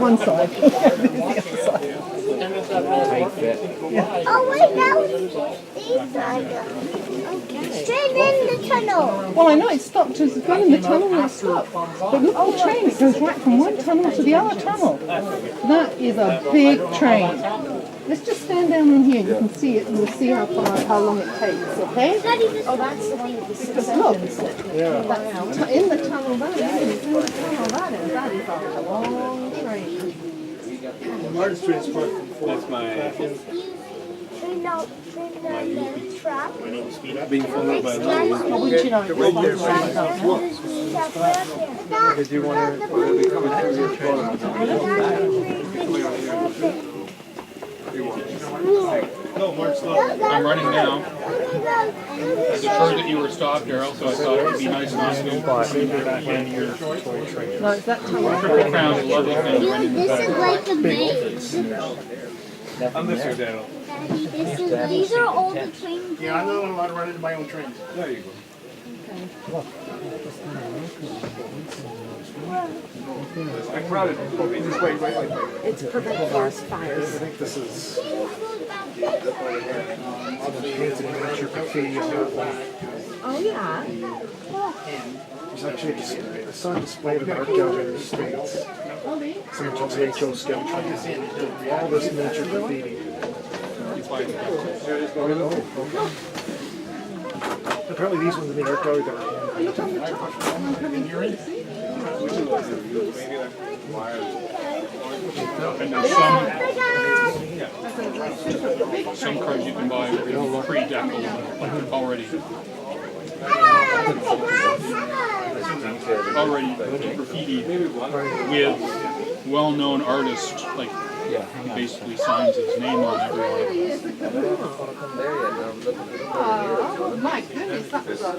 one side. This is the other side. Oh wait, now these are straight in the tunnel. Well, I know it stopped. It's gone in the tunnel and it stopped. But look at the train. It goes right from one tunnel to the other tunnel. That is a big train. Let's just stand down on here. You can see it. You'll see how long it takes. Okay? Oh, that's the one with the Because look, in the tunnel that is. In the tunnel that is. That is a long train. Martin's transport. That's my Trap. being followed by Oh, wouldn't you know it? Right there, Did you want to be coming out of your train? No, Martin's not. I'm running now. I was assured that you were stopped, Daryl, so I thought it would be nice not to back in here. No, it's that tunnel. Triple Crown is a lovely thing to run in the This is back. like a maze. I'm this here, Daniel. These are all the trains. Yeah, I'm not allowed to run into my own trains. There you go. I crowded. Just wait. It's to prevent forest fires. I think this is painted miniature graffiti on that one. Oh, yeah. There's actually I saw a display of an art gallery in the States. San Jose Scout trains. All this miniature graffiti. Apparently these ones in the art gallery that are And there's some cards you can buy pre-decorated already graffiti with well-known artists, like he basically signs his name on every one. Oh, my goodness, that was a